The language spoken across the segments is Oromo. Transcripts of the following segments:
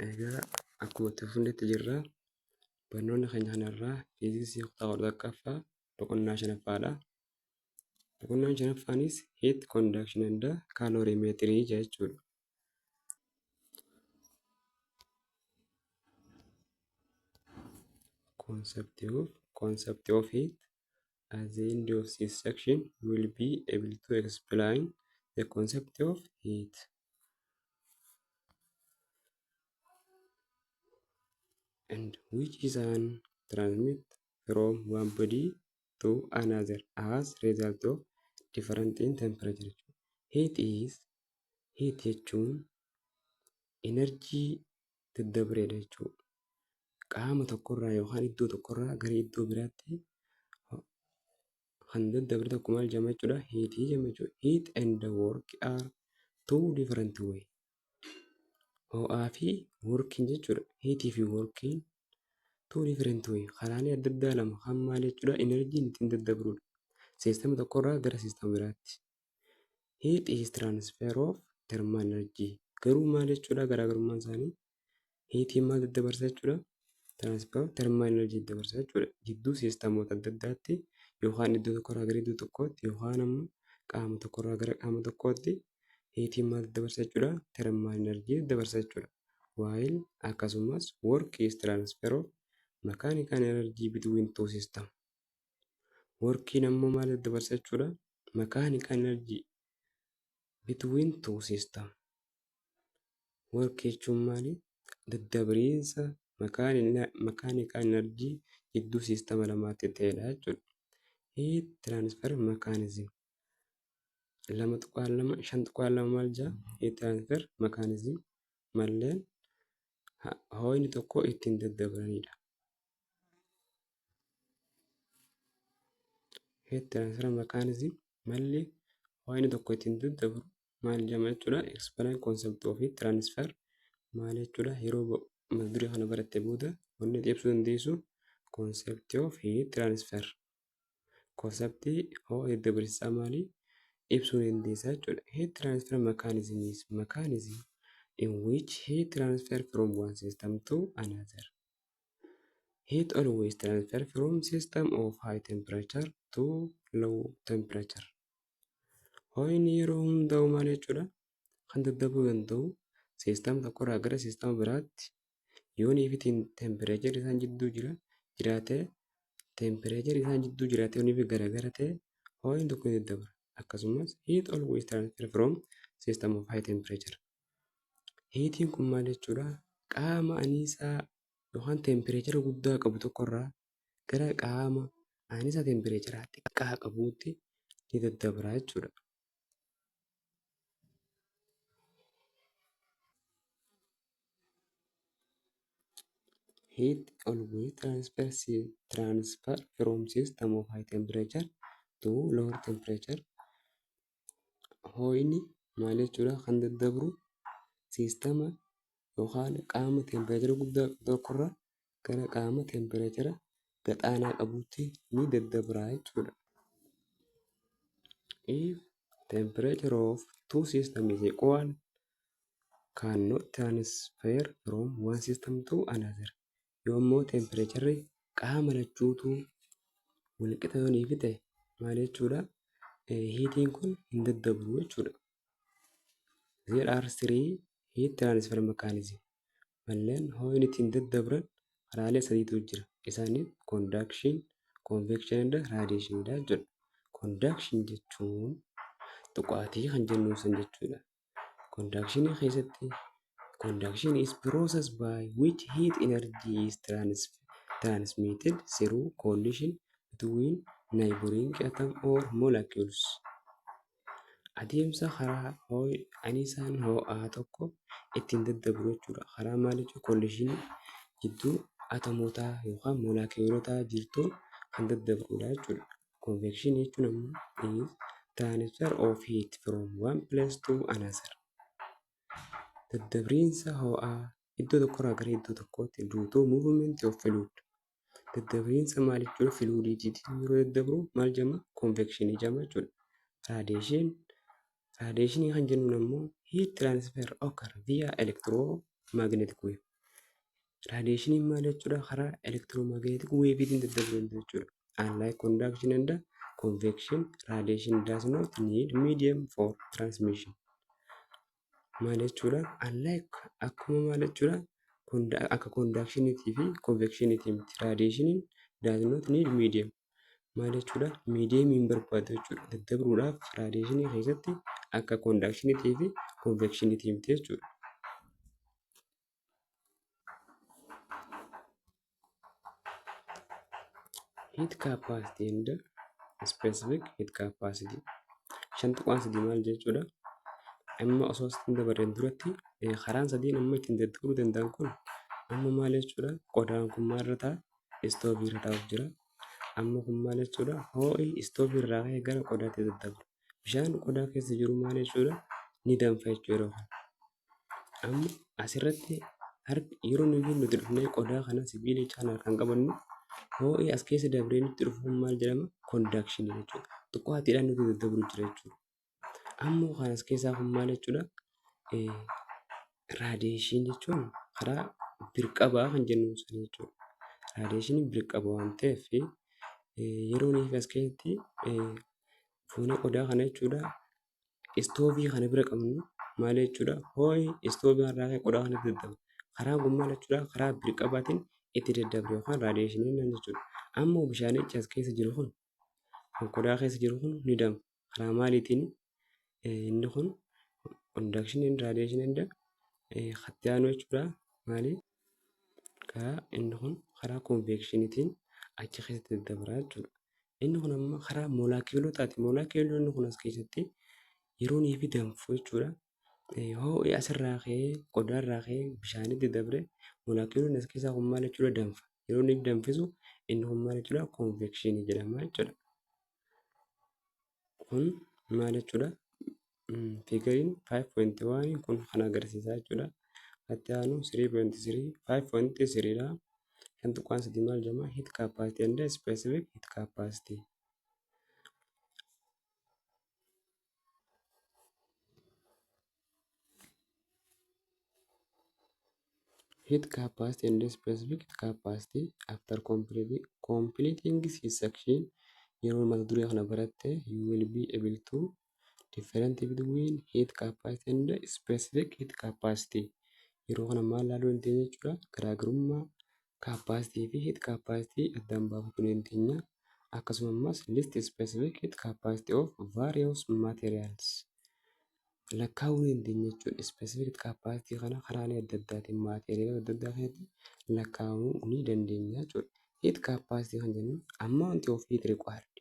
Egaa akkuma itti fufnetti jirra. Barnoonni keenya kanarraa fiiziksii kutaa 11ffaa boqonnaa 5ffaadha. Boqonnaan 5ffaanis heat conduction and calorimetry jechuudha. Concept of heat. At the end of this section, we will be able to explain the concept of heat. And which is an transmit from one body to another as result of different in temperature. Heat jechuun energy daddabareedha jechuudha. Qaama tokkorraa yookaan iddoo tokkorraa gara iddoo biraatti kan daddabare tokko maal jedhama jechuudha? Heat jedhama jechuudha. Heat and work are two different way. Ho'aa fi working jechuudha. Heatii fi working two different way. Karaalee adda addaa lama kan maal jechuudha? Energiin ittiin daddabarudha. Siistama tokkorraa gara siistama biraatti. Heat is transfer of thermal energy. Garuu maal jechuudha? Garaagarummaan isaanii heatiin maal daddabarsa jechuudha? Transfer of thermal energy daddabarsa jechuudha. Jidduu siistamoota adda addaatti yookaan iddoo tokkorraa gara iddoo tokkootti yookaan ammoo qaama tokkorraa gara qaama tokkootti heatiin maal daddabarsa jechuudha? Thermal energy daddabarsa jechuudha. While akkasumas work is transfer of mechanical energy between two system. Workiin ammoo maal daddabarsa jechuudha? Mechanical energy between two system. Work jechuun maali? Daddabariinsa mechanical energy jidduu siistama lamaatti ta'edha jechuudha. Heat transfer mechanism. 2.2 maal jedha? Heat transfer mechanism malleen ho'inni tokko ittiin daddabaranidha. Heat transfer mechanism malli ho'inni tokko ittiin daddabaru maal jedhama jechuudha? Explain concept of heat transfer maal jechuudha? Yeroo durii kana baratte booda wanni ibsuu dandeessu concept of heat transfer. Conceptii ho'a daddabarsaa maali? Ibsuu dandeessaa jechuudha. Heat transfer mechanism is mechanism in which heat transfer from one system to another. Heat always transfer from system of high temperature to low temperature. Ho'inni yeroo hundaa'u maal jechuudha? Kan daddabaruu danda'u siistama tokkorraa gara siistama biraatti yoonii fi tempereecharii isaan jidduu jiraate yoonii fi garagara ta'e ho'inni tokko ni daddabara. Akkasumas heat always transfer from system of high temperature. Heatiin kun maal jechuudha? Qaama anniisaa yookaan tempereechara guddaa qabu tokkorraa gara qaama anniisaa tempereechara xiqqaa qabuutti ni daddabara jechuudha. Heat always transfer from system of high temperature to lower temperature. Ho'inni maal jechuudha? Kan daddabaru siistama yookaan qaama tempereechara guddaa qabu tokkorraa gara qaama tempereechara gadaanaa qabuutti ni daddabara jechuudha. If temperature of two systems is equal, cannot transfer from one system to another. Yoommoo tempereecharri qaama lachuutu walqixa yoonii fi ta'e maal jechuudha? Heatiin kun hin daddabaru jechuudha. There are three heat transfer mechanism. Malleen ho'inni ittiin daddabaran karaalee sadiitu jira. Isaanis conduction, convection and radiation dha jechuudha. Conduction jechuun tuqaatii kan jennu san jechuudha. Conduction keessatti conduction is process by which heat energy is transmitted through collision between neighboring atom or molecules. Adeemsa karaa anniisaan ho'aa tokko ittiin daddabaru jechuudha. Karaa maal jechuudha? Collision jidduu atomootaa yookaan moleculoota jirtuun kan daddabarudha jechuudha. Convection jechuun ammoo transfer of heat from one place to another. Daddabariinsa ho'aa iddoo tokkorraa gara iddoo tokkootti due to movement of fluid. Daddabariinsa maal jechuudha? Fluidiitiin yeroo daddabaru maal jedhama? Convection jedhama jechuudha. Radiation kan jennuun ammoo heat transfer occur via electromagnetic wave. Raadiyeeshiniin maal jechuudha? Karaa elektiroomagneetik weeviitiin daddarbuu danda'a jechuudha. Unlike conduction and convection, radiation does not need medium for transmission. Maal jechuudha? Unlike akkuma maal jechuudha? Akka conductioniitii fi convectioniitii miti. Radiyeeshiniin does not need medium. Maal jechuudha? Miidiyeemii hin barbaadu jechuudha. Daddabruudhaaf raadiyeeshinii keessatti akka conductioniitii fi convectioniitii miti jechuudha. Heat capacity and specific heat capacity. Shan tuqaan sadii maal jechuudha? Amma osoo asitti dabareen duratti karaan sadiin amma ittiin daddabaruu danda'an kun amma maal jechuudha? Qodaan kun maalirra ta'a? Istoovii irra taa'uuf jira. Amma kun maal jechuudha? Ho'i istoovii irraa ka'ee gara qodaatti daddabra. Bishaan qodaa keessa jiru maal jechuudha? Ni danfa jechuudha. Amma asirratti yeroo nuti dhufnee qodaa kana sibiila chaanaa kan qabannu ho'i as keessa dabree nutti dhufu maal jedhama? Conduction jechuudha. Xiqqaatiidhaan nuti daddabru jira jechuudha. Ammoo kan as keessaa kun maal jechuudha? Raadiyeeshinii jechuun karaa birqabaa kan jennu sana jechuudha. Raadiyeeshiniin birqaba waan ta'eef yeroo nuyi as keessatti fuula qodaa kana jechuudha. Istoovii kana bira qabnu maal jechuudha? Ho'i istoovii irraa ka'ee qodaa kanatti daddabra. Karaan kun maal jechuudha? Karaa birqabaatiin itti daddabra yookaan raadiyeeshinii jechuudha. Ammoo bishaanichi as keessa jiru kun kan qodaa keessa jiru kun ni danfa. Karaa maaliitiin? Inni kun conduction and radiation and itti aanu jechuudha. Maali? Inni kun karaa convectioniitiin achi keessatti daddabra jechuudha. Inni kun amma karaa moolaakiilootaati. Moolaakiiloonni kun as keessatti yeroo nuyi danfu jechuudha. Ho'i asirraa ka'ee qodaarraa ka'ee bishaanitti dabre moolaakiiloonni as keessaa kun maal jechuudha? Danfa. Yeroo nuyi danfisu inni kun maal jechuudha? Convectionii jedhama jechuudha. Kun maal jechuudha? Figuriin 5.1 kun kan agarsiisaa jechuudha. Itti aanu 3.3 5.3 dha. Kan tuqaan sadii maal jedhama? Heat capacity and specific heat capacity. Heat capacity and specific heat capacity after completing this section yeroo mata duree kana baratte you will be able to differentiate between heat capacity and specific heat capacity. Yeroo kana maal ilaaluu dandeenya jechuudha? Garaagarummaa capacity fi heat capacity addaan baafachuu dandeenya. Akkasumas list specific heat capacity of various materials. Lakkaa'uu dandeenya jechuudha. Specific heat capacity kana karaalee adda addaatiin material adda addaa keessatti lakkaa'uu ni dandeenya jechuudha. Heat capacity kan jennu amount of heat required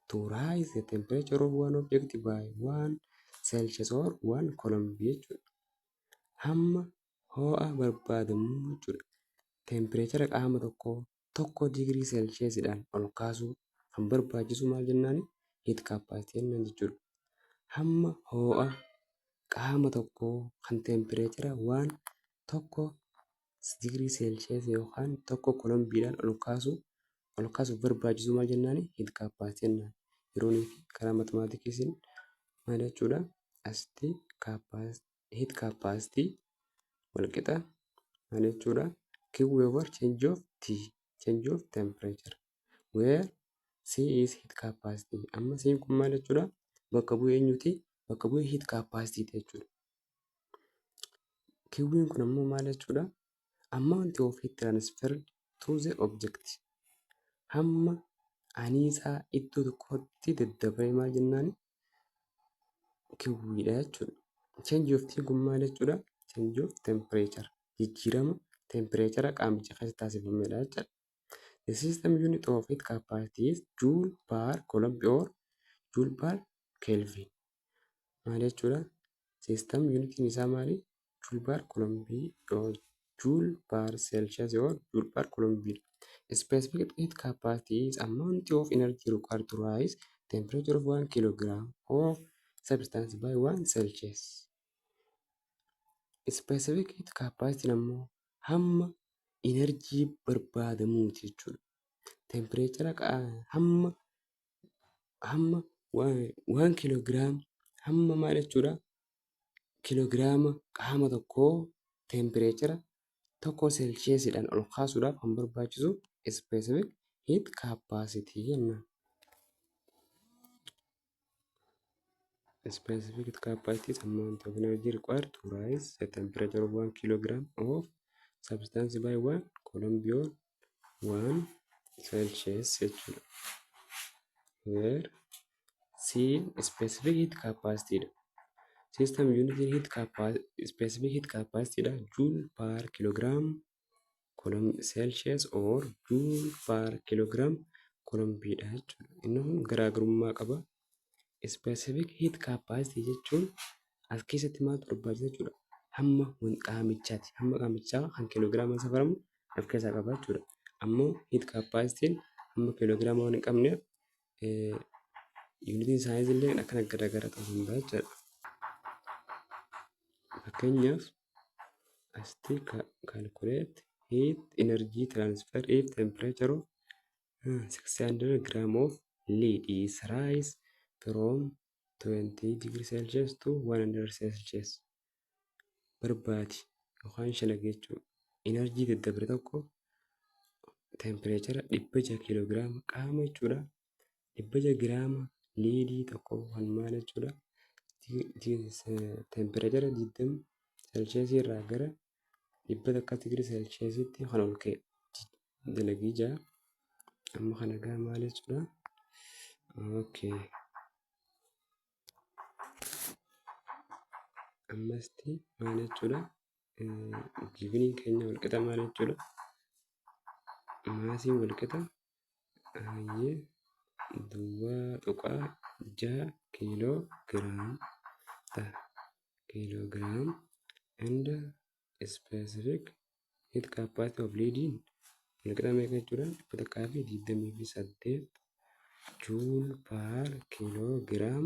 to rise the temperature of one object by 1 Celsius or 1 Coulomb jechuudha. Hamma ho'a barbaadamu jechuudha. Tempereechara qaama tokko digirii Celsiusidhaan ol kaasuu kan barbaachisu maal jennaani? Heat capacity jennaan jechuudha. Hamma ho'a qaama tokkoo kan tempereechara waan tokko digirii Celsius yookaan tokko Coulombiidhaan ol kaasuuf barbaachisu maal jennaani? Heat capacity jennaan. Yeroo karaa maatimaatiksiin maal jechuudha? Asitti heat capacity walqixa maal jechuudha? Q over change of T, change of temperature, where C is heat capacity. Amma C kun maal jechuudha? Bakka bu'ee eenyuti? Bakka bu'ee heat capacity jechuudha. Q'n kun ammoo maal jechuudha? Amount of heat transferred to the object. Hamma anniisaa iddoo tokkotti daddabaree maal jennaani? Q'dha jechuudha. Change of T kun maal jechuudha? Change of temperature. Jijjiirama tempereechara qaamicha keessatti taasifamedha jechuudha. The system unit of heat capacity is joule per coulomb or joule per Kelvin. Maal jechuudha? System unitiin isaa maali? Joule per coulomb or joule per Celsius or joule per Coulomb. Specific heat capacity is amount of energy required to rise temperature of 1 kilogram of substance by 1 Celsius. Specific heat capacity ammoo hamma enerjii barbaadamuuti jechuudha. Tempereechara hamma 1 kiloogiraam hamma maal jechuudha? Kiloogiraama qaama tokkoo tempereechara tokko seelsheesiidhaan ol kaasuudhaaf kan barbaachisu specific heat capacity jenna. Specific heat capacity is amount of energy required to rise the temperature of 1 kilogram of substance by 1 coulomb beyond 1 Celsius jechuudha. Where C specific heat capacity dha. System unit heat capacity specific heat capacity dha. Joule per kilogram coulomb Celsius or joule per kilogram coulomb dha jechuudha. Inni kun garaagarummaa qaba. Specific heat capacity jechuun as keessatti maaltu barbaachisa jechuudha. Hamma qaamichaati. Hamma qaamichaa kan kiloogiraamaan safaramu of keessaa qaba jechuudha. Ammoo heat capacity hamma kiloogiraama waan hin qabneef yuunitiin isaaniis illee akkana garaagara ta'uu danda'a jechuudha. Fakkeenyaaf asitti calculate heat energy transfer if temperature of 600 gram of lead is rise from 20 degree Celsius to 100 Celsius barbaadi yookaan shalaga jechuudha. Enerjii daddabre tokko tempereechara 600 kiloogiraama qaama jechuudha. 600 giraama liidii tokko kan maal jechuudha. Tempereechara 20 Celsiusii irraa gara 100 degree Celsiusiitti kan ol ka'e dalagii ja'a. Amma kana gaa maal jechuudha. Okay. Ammasti maal jechuudha. Giviniin keenya walqixa maal jechuudha. Maasiin walqixa duwwaa tuqaa 6 kiiloo giraam ta'a. Kiiloo giraam and specific heat capacity of leading walqixa meeqa jechuudha. 128 joule per kiiloo giraam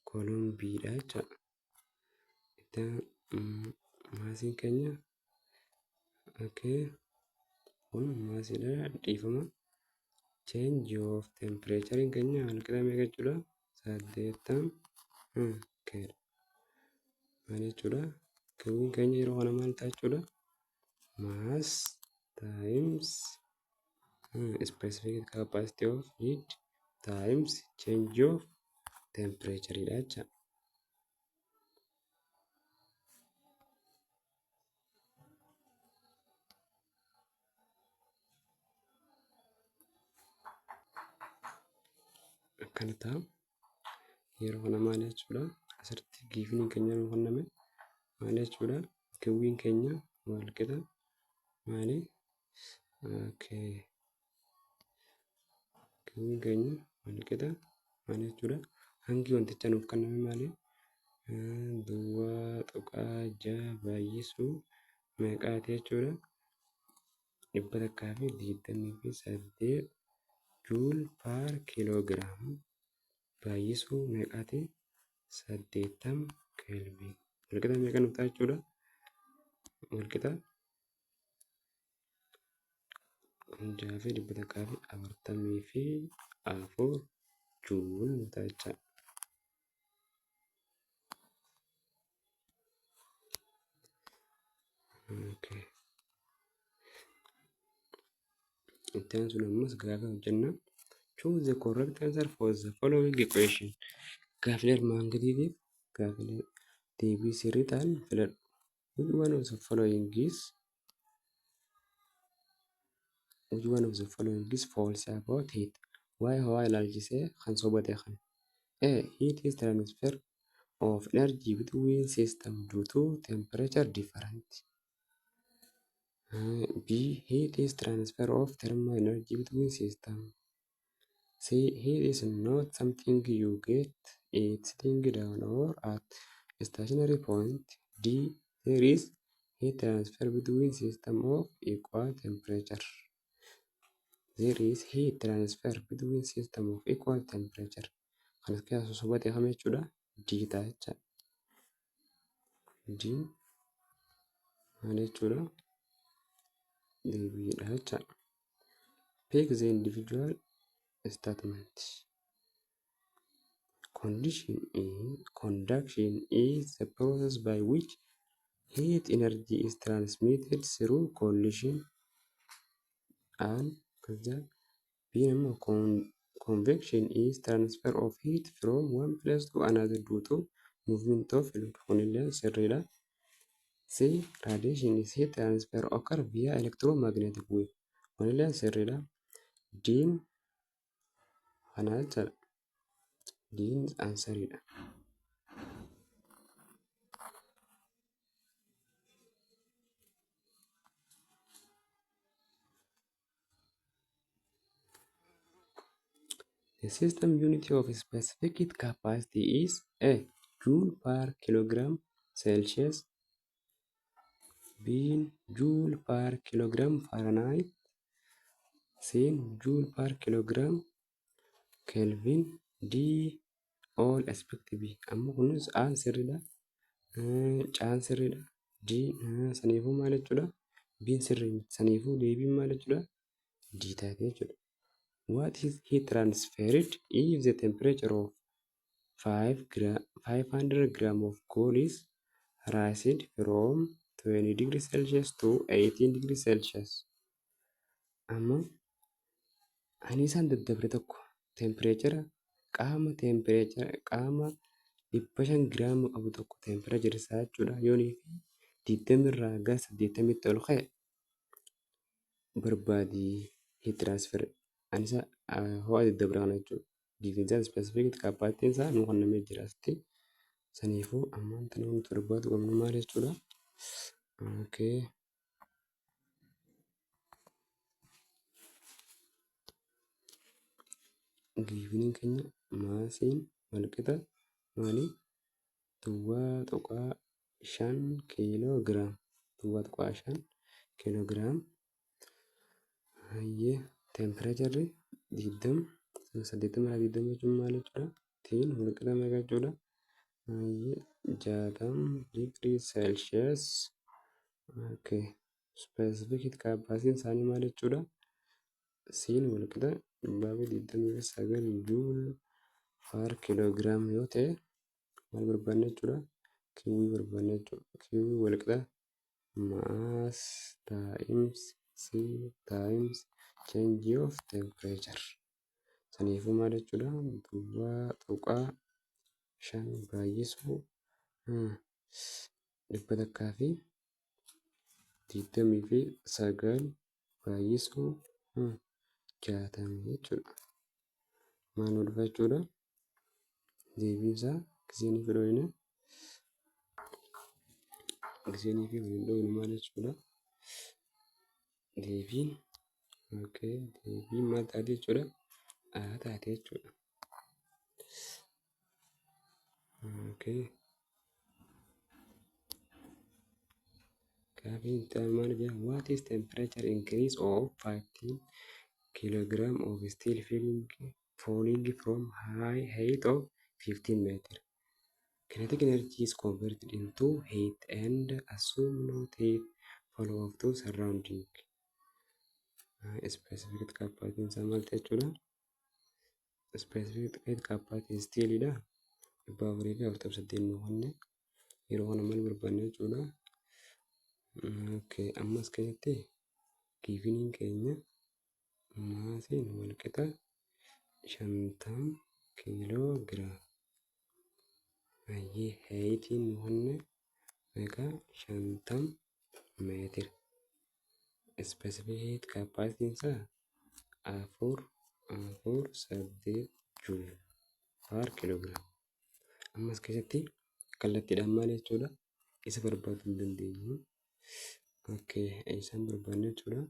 koolombiidha jechuudha. Maasiin keenya kun maasiidha dhiifama. Change of temperature keenya walqixa meeqa jechuudha. 80 keedha. Maal jechuudha. Kiwuun keenya yeroo kana maal ta'a jechuudha. Mass times specific capacity of heat times change of temperature dha jechuudha. Akkana ta'a. Yeroo kana maal jechuudha. Asirratti giifiniin keenya nu kenname maal jechuudha. Kiwuun keenya walqixa maali? Kiwuun keenya walqixa maal jechuudha. Hangi wanticha nuuf kenname maali? Duwwaa tuqaa 6 baay'isuu meeqaati jechuudha. 128 joule per kiloogiraam baay'isuu meeqaati? 80 kelvin. Walqixa meeqa nuuf ta'a jechuudha. Walqixa 644 joule nuuf ta'a jechuudha. Okay. Itti aansuun ammas gaafa hojjenna. Choose the correct answer for the following equation. Gaafilee armaan gadiitiif gaafilee deebii sirrii ta'an filadhu. Which one of the following is false about heat? Waa'ee ho'aa ilaalchisee kan sobate kan. A. Heat is transfer of energy between systems due to temperature difference. B. Heat is transfer of thermal energy between systems. C. Heat is not something you get it sitting down or at a stationary point. D. There is heat transfer between systems of equal temperature. There is heat transfer between systems of equal temperature. Kan as keessaa sobate kam jechuudha. D ta'a jechuudha. D maal jechuudha. Deebiidha jechuudha. Pick the individual statement. Conduction is the process by which Heat energy is transmitted through collision and convection is transfer of heat from one place to another due to movement of fluid. Kunillee sirriidha. C. Radiation is heat transfer occur via electromagnetic wave. Kunillee sirriidha. D'n kana jechaadha. D'n ansariidha. The system unit of specific heat capacity is A. Joule per kilogram Celsius. B. Joule per kilogram Fahrenheit. C. Joule per kilogram Kelvin. D. All respectively. Amma kunis A sirriidha. C'aan sirriidha. D saniifuu maal jechuudha? B'n sirrii saniifuu deebiin maal jechuudha? D taate jechuudha. What is heat transferred if the temperature of 500 gram of coal is raised from 20 degrees Celsius to 18 degrees Celsius? Amma anisaan daddabre tokko tempereechara qaama 500 giraama qabu tokko tempereechara isaa jechuudha yoonii fi 20 irraa gara 80tti ol ka'e barbaadi heat transfer anisa ho'a daddabra kana jechuudha. Difference specific capacity isaa nu kennamee jira asitti. Saniifuu ammaan tana wanti barbaadu qabnu maal jechuudha? Giifiniin keenya maasiin walqixa maalii? Duwwaa tuqaa 5 kiiloo giraam. Duwwaa tuqaa 5 kiiloo giraam. Hayyee tempereecharri 80 jechuun maal jechuudha? Tiin walqixa meeqa jechuudha? Hayyee 60 digrii Celsius. Specific heat capacity isaanii maal jechuudha? Siin walqixa 29 joule per kilogram yoo ta'e maal barbaanna jechuudha? Kiwii barbaanna jechuudha. Kiwii walqixa mass times C times change of temperature. Saniifuu maal jechuudha? Duwwaa tuqaa 5 baay'isuu 129 baay'isuu 60 jechuudha. Maal nu dhufa jechuudha? Deebiin isaa giseenii fi dhooyina maal jechuudha? Deebiin maal taate jechuudha? A taate jechuudha. Gaafiin itti maal jedha? What is temperature increase of 15 kilogram of steel falling from high height of 15 meter? Kinetic energy is converted into heat and assume no heat flow to surrounding. Specific capacity isaa maal ta'e jechuudha? Specific heat capacity steelidha. 448 nu kenne yeroo kana maal barbaanna jechuudha? Ammas keessatti giifiniin keenya maasiin walqixa 50 kiiloo giraam. Hayyee heeyitiin nu kenne meeqa? 50 meetira. Specific heat capacity isaa 448 joule per kilogram. Ammas keessatti kallattiidhaan maal jechuudha? Isa barbaaduu hin dandeenyu. Isaan barbaanne jechuudha.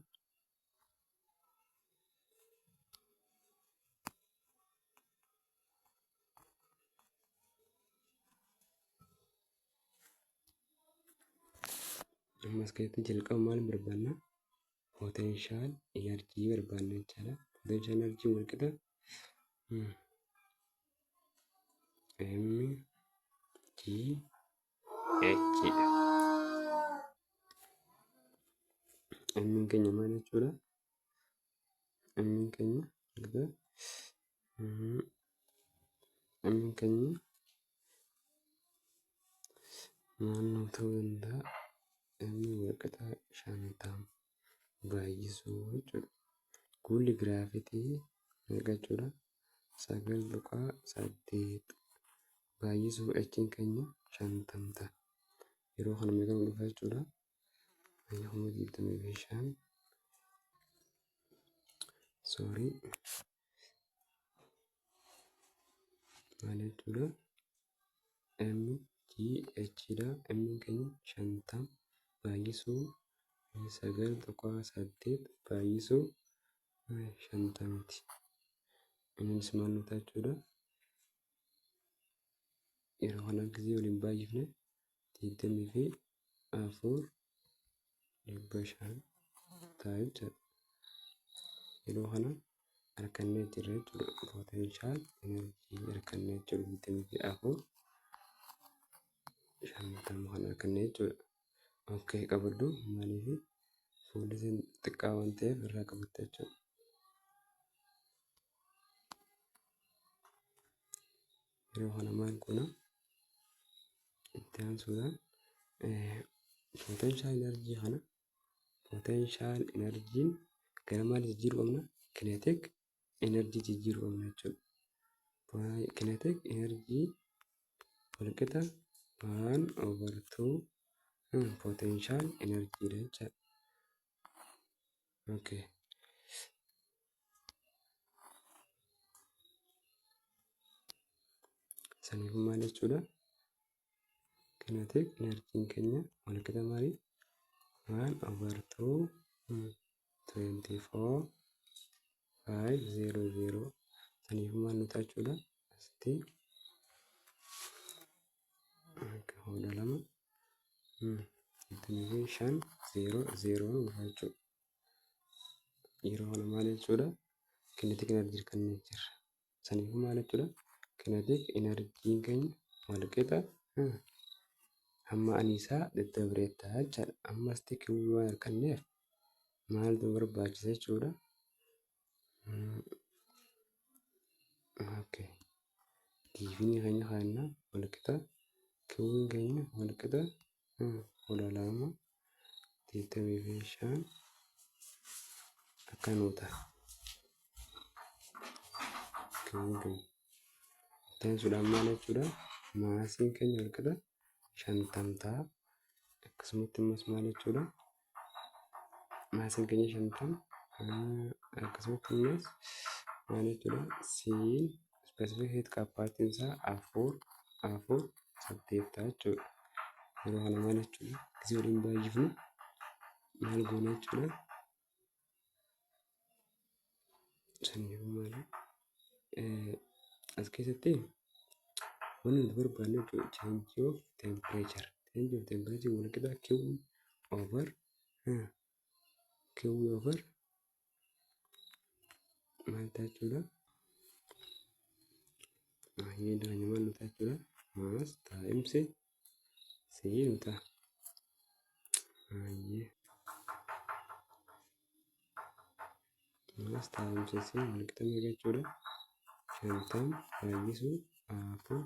Ammas keessatti jalqaba maal barbaanna? Potential energy barbaanna jechaadha. Potential energy walqixa mgh dha. M'n keenya maal jechuudha? M'n keenya maal ta'uu danda'a? walqixa 50 baay'isuu jechuudha. Kuulli giraafitii meeqa jechuudha? 9.8 baay'isuu h'n keenya 50 ta'a. Yeroo kana meeqa nu dhufa jechuudha? 25 maal jechuudha? MGH dha. M keenya 50 baay'isuu 9.8 baay'isuu 50ti. Innis maal nu ta'a jechuudha? Yeroo kana gisee waliin baay'ifne 24,500 ta'a jechuudha. Yeroo kana harkannee jirra jechuudha. Potential energy harkannee jechuudha. 24,50 kana harkannee jechuudha. Okay, qabadhu. Maaliif fuulli isin xiqqaa waan ta'eef irraa qabatta jechuudha. Yeroo kana maal goona? Itti aansuudhaan potential energy kana potential energiin gara maal jijjiiruu qabna? Kinetic energy jijjiiruu qabna jechuudha. Kinetic energy walqixa 1/2 potential energy dha jechuudha. Okay. Saniifuu maal jechuudha? Kinetic energy keenya walqixa maali? 1/2 24,500. Saniifuu maal nu ta'a jechuudha? Asitti hooda 2 500 nu dhufa jechuudha. Yeroo kana maal jechuudha? Kinetic energy kanneen jirra. Saniifuu maal jechuudha? Kinetic energy keenya walqixa hamma aniisaa daddabree ta'a jechuudha. Ammas xiqqoo waan harkanneef maaltu barbaachisa jechuudha? Okay. Tiiviin keenya kana walqixa kiwuun keenya walqixa 225 akka nu ta'a. Kiwuun keenya itti aansuudhaan maal jechuudha? Maasiin keenya walqixa 50 ta'a. Akkasumatti ammas maal jechuudha? Maasiin keenya 50 akkasumatti ammas maal jechuudha? Siin specific heat capacity isaa 4 8 ta'a jechuudha. Yeroo kana maal jechuudha? Gisee waliin baay'ifnu maal goona jechuudha? Saniifuu maali? As keessatti wanti nuti barbaadnu jechuudha change of temperature. Change of temperature walqixa Q over maal ta'a jechuudha? Maal nu ta'a jechuudha? Mass times C nu ta'a. Mass times C walqixa meeqa jechuudha? 50 baay'isuu 4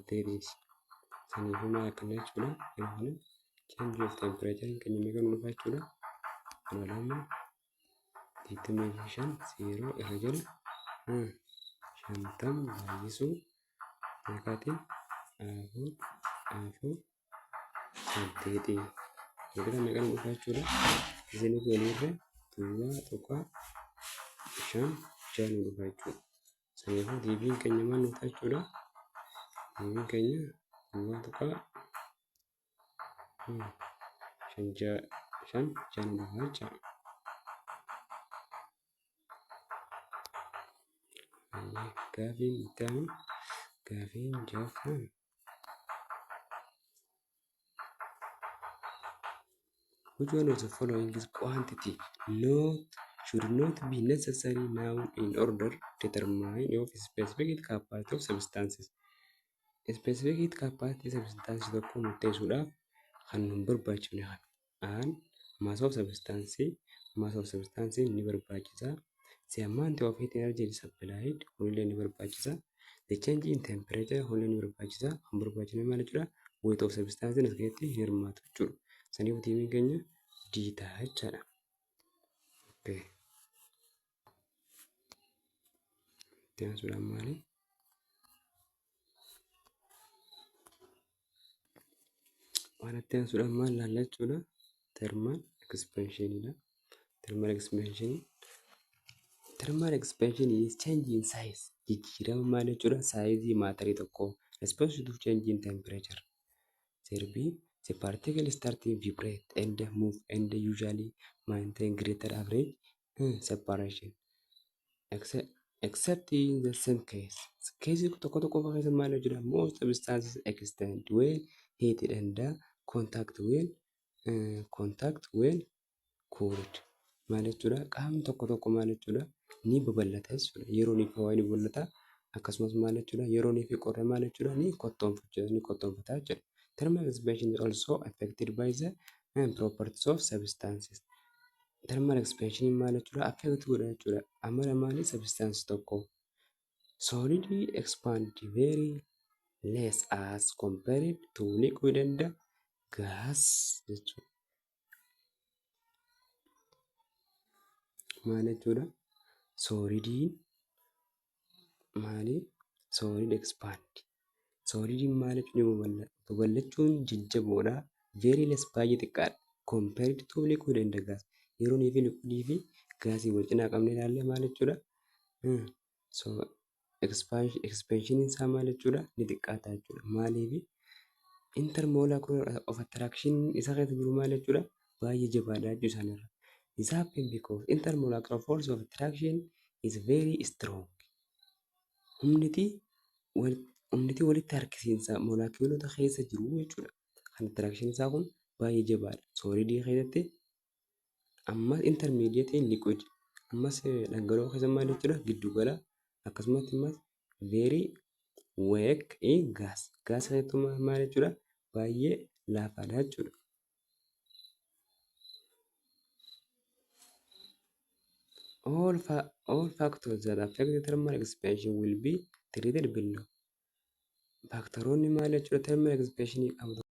8. Saniifuu maal akkana jechuudha? Yeroo kana change of temperature keenya meeqa nu dhufa jechuudha? 225 irra jala 50 baay'isuu meeqaatiin 4 8. Walqixa meeqa nu dhufa jechuudha? Isiniif waliirra duwwaa tokko 5 nu dhufa jechuudha. Saniifuu tiiviin keenya maal nu ta'a jechuudha? Tiiviin keenya duwwaa tokko 5 nu dhufa jechuudha. Gaafiin itti aanu gaafiin jaffaan which one of the following is quantity should not be necessary now in order to determine of specific heat capacity of substances. Specific heat capacity substances tokko murteessuudhaaf kan nu barbaachifne kan mass of substance ni barbaachisa. The amount of heat energy supplied hunillee ni barbaachisa. The change in temperature hunillee ni barbaachisa. Kan barbaachifne maal jechuudha? Weight of substance as keessatti hirmaatu jechuudha. Saniif deebiin keenya D ta'a jechaadha. Okay. Itti aansuudhaan maali? Waan itti aansuudhaan maal ilaalla jechuudha? Thermal expansionidha. Thermal expansion. Thermal expansion is change in size. Jijjiirama maal jechuudha? Saayizii maatarii tokkoo response to change in temperature. The particle start to vibrate and move and usually maintain greater average separation. Except in the same case. Case tokko tokko keessa maal jechuudha? Most substances extend when heated and contact when cooled. Maal jechuudha? Qaamni tokko tokko maal jechuudha? Ni babal'ata jechuudha. Yeroo ni kawaa ni babal'ata. Akkasumas maal jechuudha? Yeroo ni fi qorra maal jechuudha? Ni qottoonfata jechuudha. Thermal expansion is also affected by the properties of substances. Thermal expansion maal jechuudha? Affect godha jechuudha. Amala maali? Substance tokko. Solid expand very less as compared to liquid and gas jechuudha. Maal jechuudha? Solidiin maali? Solid expand. Solidiin maal jechuudha? Babal'achuun jajjaboodha. Very less baay'ee xiqqaadha. Compared to liquid and gas. Yeroo ni fi liquidii fi gaasii wal cinaa qabne ilaalle maal jechuudha? So expansion isaa maal jechuudha? Ni xiqqaata jechuudha. Maaliif? Intermolecular of attraction isa keessa jiru maal jechuudha? Baay'ee jabaadha jechuu isaaniirra. This happens because intermolecular force of attraction is very strong. Humniti walitti harkisiinsa molaakiilota keessa jiru jechuudha. Kan attraction isaa kun baay'ee jabaadha. Solidii keessatti ammas intermediate liquid ammas dhangala'oo keessa maal jechuudha? Giddu gala akkasumas ammas very weak in gas. Gas keessattuu maal jechuudha? Baay'ee laafaadha jechuudha. All factors that affect the thermal expansion will be treated below. Faktoroonni maal jechuudha? Thermal expansion qabu